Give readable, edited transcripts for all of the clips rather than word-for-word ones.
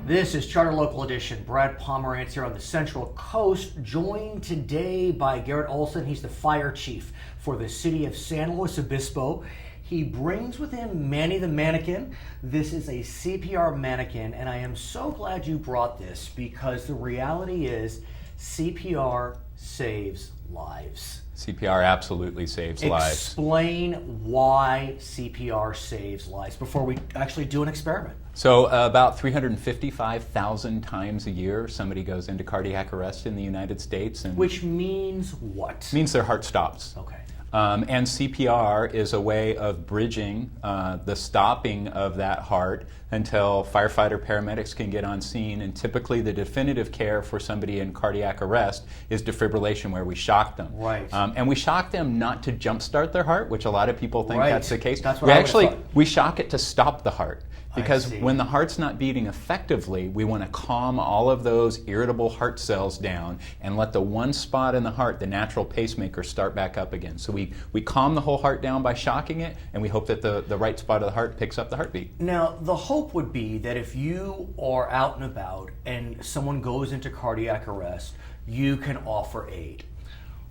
This is Charter Local Edition. Brad Pomerance here on the Central Coast, joined today by Garret Olson. He's the fire chief for the city of San Luis Obispo. He brings with him Manny the mannequin. This is a CPR mannequin, and I am so glad you brought this because the reality is CPR saves lives. CPR absolutely saves lives. Explain why CPR saves lives before we actually do an experiment. So about 355,000 times a year somebody goes into cardiac arrest in the United States. Which means what? It means their heart stops. Okay. And CPR is a way of bridging the stopping of that heart until firefighter paramedics can get on scene. And typically the definitive care for somebody in cardiac arrest is defibrillation, where we shock them. Right. And we shock them not to jumpstart their heart, which a lot of people think that's the case. That's what we shock it to stop the heart. Because when when the heart's not beating effectively, we want to calm all of those irritable heart cells down and let the one spot in the heart, the natural pacemaker, start back up again. So we calm the whole heart down by shocking it, and we hope that the right spot of the heart picks up the heartbeat. Now, the hope would be that if you are out and about and someone goes into cardiac arrest, you can offer aid.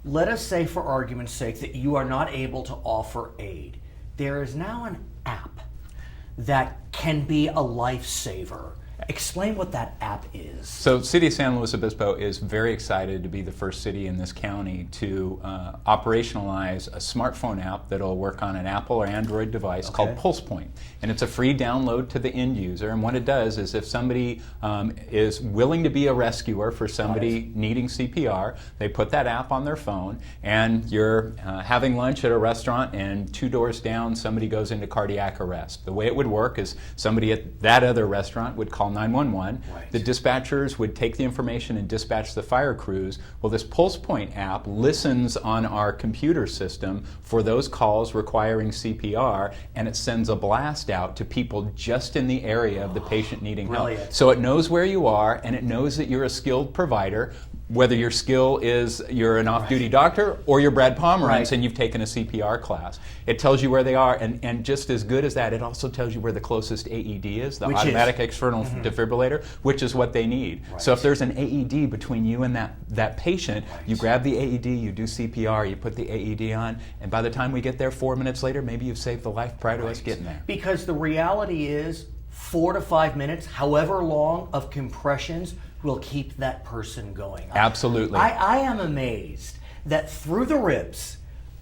Let us say, for argument's sake, that you are not able to offer aid. There is now an app that can be a lifesaver. Explain what that app is. So City of San Luis Obispo is very excited to be the first city in this county to operationalize a smartphone app that will work on an Apple or Android device called PulsePoint. And it's a free download to the end user. And what it does is if somebody is willing to be a rescuer for somebody needing CPR, they put that app on their phone, and you're having lunch at a restaurant, and 2 doors down somebody goes into cardiac arrest. The way it would work is somebody at that other restaurant would call 911. The dispatchers would take the information and dispatch the fire crews. Well, this PulsePoint app listens on our computer system for those calls requiring CPR, and it sends a blast out to people just in the area of the patient needing help. So it knows where you are, and it knows that you're a skilled provider, whether your skill is you're an off-duty doctor or you're Brad Pomerance and you've taken a CPR class. It tells you where they are, and just as good as that, it also tells you where the closest AED is, the automatic external defibrillator, which is what they need. So if there's an AED between you and that patient, you grab the AED, you do CPR, you put the AED on, and by the time we get there 4 minutes later, maybe you've saved the life prior to us getting there. Because the reality is 4 to 5 minutes, however long, of compressions will keep that person going. Absolutely. I am amazed that through the ribs,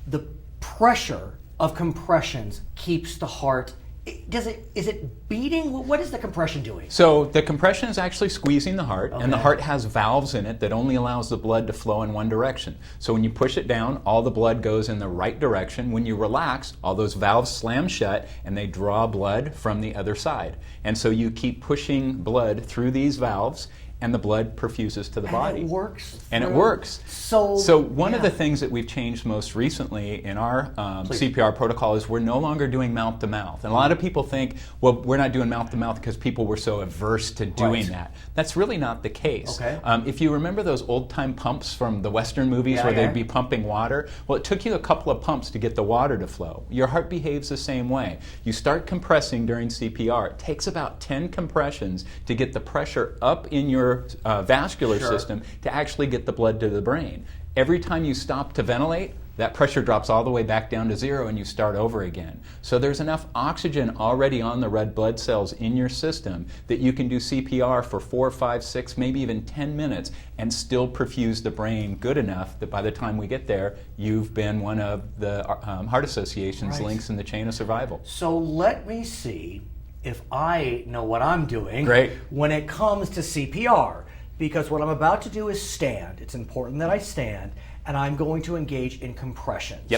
the pressure of compressions keeps the heart. Is it beating? What is the compression doing? So the compression is actually squeezing the heart, and the heart has valves in it that only allows the blood to flow in one direction. So when you push it down, all the blood goes in the right direction. When you relax, all those valves slam shut and they draw blood from the other side. And so you keep pushing blood through these valves, and the blood perfuses to the body. And it works. And it works. So one of the things that we've changed most recently in our CPR protocol is we're no longer doing mouth to mouth. And a lot of people think, well, we're not doing mouth to mouth because people were so averse to doing that. That's really not the case. If you remember those old time pumps from the Western movies where they'd be pumping water, well, it took you a couple of pumps to get the water to flow. Your heart behaves the same way. You start compressing during CPR. It takes about 10 compressions to get the pressure up in your vascular system to actually get the blood to the brain. Every time you stop to ventilate, that pressure drops all the way back down to 0 and you start over again. So there's enough oxygen already on the red blood cells in your system that you can do CPR for 4, 5, 6, maybe even 10 minutes and still perfuse the brain good enough that by the time we get there, you've been one of the Heart Association's links in the chain of survival. So let me see if I know what I'm doing when it comes to CPR, because what I'm about to do is stand. It's important that I stand, and I'm going to engage in compressions.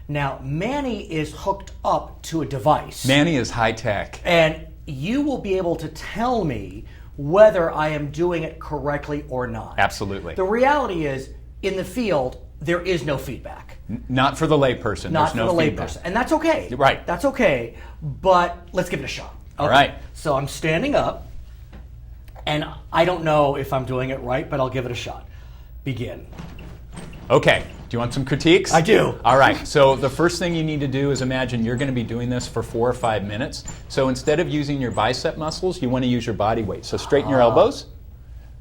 Now, Manny is hooked up to a device. Manny is high tech. And you will be able to tell me whether I am doing it correctly or not. Absolutely. The reality is, in the field, there is no feedback. Not for the layperson. Not There's for no the feedback. layperson. And that's okay. Right. That's okay. But let's give it a shot. All right. So I'm standing up, and I don't know if I'm doing it right, but I'll give it a shot. Begin. Okay. Do you want some critiques? I do. All right. So the first thing you need to do is imagine you're going to be doing this for 4 or 5 minutes. So instead of using your bicep muscles, you want to use your body weight. So straighten your elbows.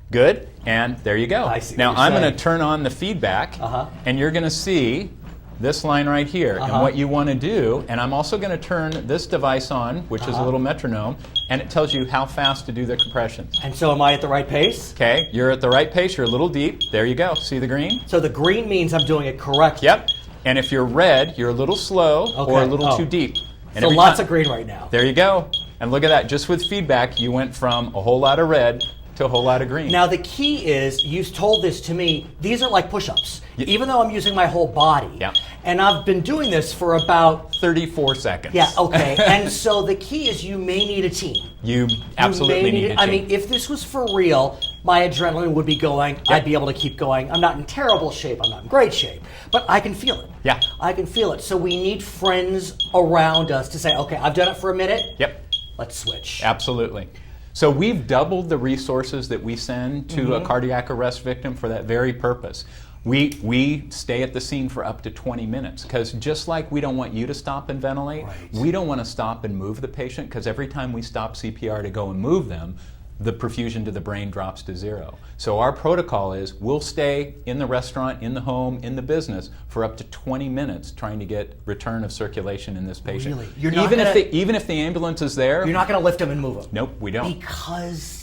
Good. And there you go. I see now what you're I'm going saying. to turn on the feedback, and you're going to see this line right here. And what you want to do, and I'm also going to turn this device on, which is a little metronome, and it tells you how fast to do the compressions. And so am I at the right pace? Okay, you're at the right pace, you're a little deep. There you go. See the green? So the green means I'm doing it correctly. Yep. And if you're red, you're a little slow or a little too deep. And so lots of green right now. There you go. And look at that. Just with feedback, you went from a whole lot of red to a whole lot of green. Now the key is, you've told this to me, these are like push-ups. Even though I'm using my whole body. Yeah. And I've been doing this for about 34 seconds. Yeah, okay. And so the key is you may need a team. You absolutely need a team. I mean, if this was for real, my adrenaline would be going. Yep. I'd be able to keep going. I'm not in terrible shape. I'm not in great shape. But I can feel it. Yeah. I can feel it. So we need friends around us to say, okay, I've done it for a minute. Yep. Let's switch. Absolutely. So we've doubled the resources that we send to a cardiac arrest victim for that very purpose. We stay at the scene for up to 20 minutes because just like we don't want you to stop and ventilate, we don't want to stop and move the patient because every time we stop CPR to go and move them, the perfusion to the brain drops to zero. So our protocol is we'll stay in the restaurant, in the home, in the business for up to 20 minutes trying to get return of circulation in this patient. Really? You're not even if the ambulance is there, you're not going to lift them and move them? Nope, we don't.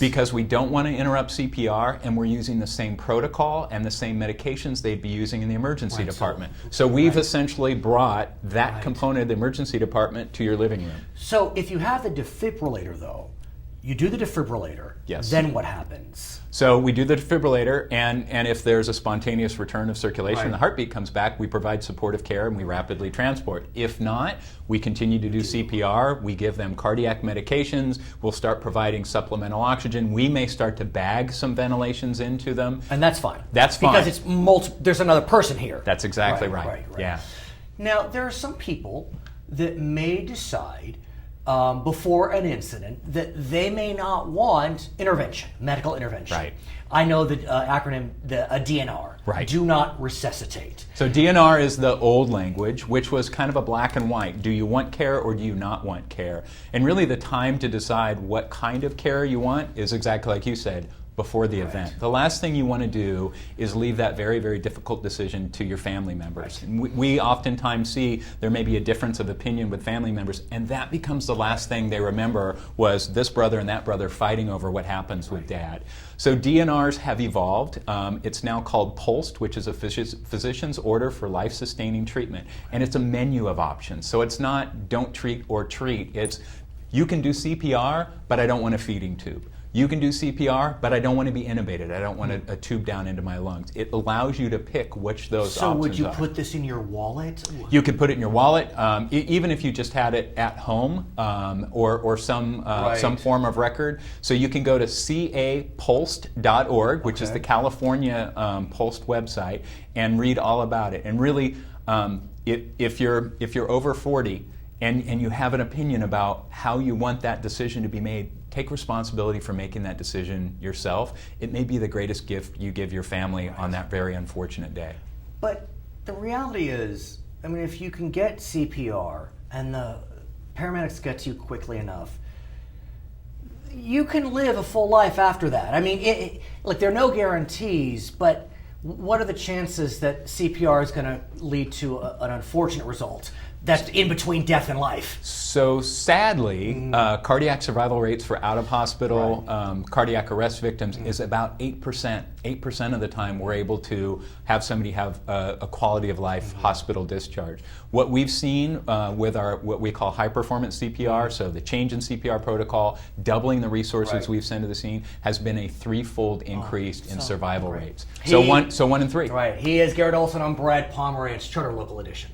Because we don't want to interrupt CPR, and we're using the same protocol and the same medications they'd be using in the emergency department. So we've essentially brought that component of the emergency department to your living room. So if you have the defibrillator, though, you do the defibrillator, then what happens? So we do the defibrillator, and if there's a spontaneous return of circulation, the heartbeat comes back, we provide supportive care, and we rapidly transport. If not, we continue to do CPR, we give them cardiac medications, we'll start providing supplemental oxygen, we may start to bag some ventilations into them. And that's fine. That's fine. Because it's there's another person here. That's exactly right. Yeah. Now, there are some people that may decide before an incident that they may not want intervention, medical intervention. Right. I know the acronym, the DNR. Right. Do not resuscitate. So DNR is the old language, which was kind of a black and white. Do you want care or do you not want care? And really the time to decide what kind of care you want is exactly like you said, before the event. The last thing you want to do is leave that very, very difficult decision to your family members. And we oftentimes see there may be a difference of opinion with family members, and that becomes the last thing they remember was this brother and that brother fighting over what happens with dad. So DNRs have evolved. It's now called PULSed, which is a physician's order for life-sustaining treatment. And it's a menu of options. So it's not don't treat or treat. It's you can do CPR, but I don't want a feeding tube. You can do CPR, but I don't want to be intubated. I don't want a tube down into my lungs. It allows you to pick which those options are. So would you put this in your wallet? You could put it in your wallet, even if you just had it at home or some form of record. So you can go to capulsed.org, which is the California Pulsed website, and read all about it. And really, if you're over 40 and you have an opinion about how you want that decision to be made, take responsibility for making that decision yourself. It may be the greatest gift you give your family on that very unfortunate day. But the reality is, I mean, if you can get CPR and the paramedics get to you quickly enough, you can live a full life after that. I mean, look, there are no guarantees, but what are the chances that CPR is going to lead to an unfortunate result that's in between death and life? So sadly, cardiac survival rates for out-of-hospital cardiac arrest victims is about 8%. 8% of the time we're able to have somebody have a quality of life hospital discharge. What we've seen with our what we call high-performance CPR, so the change in CPR protocol, doubling the resources we've sent to the scene, has been a threefold increase in survival rates. So one in three. Right. He is Garret Olson. I'm Brad Pomerance, Charter Local Edition.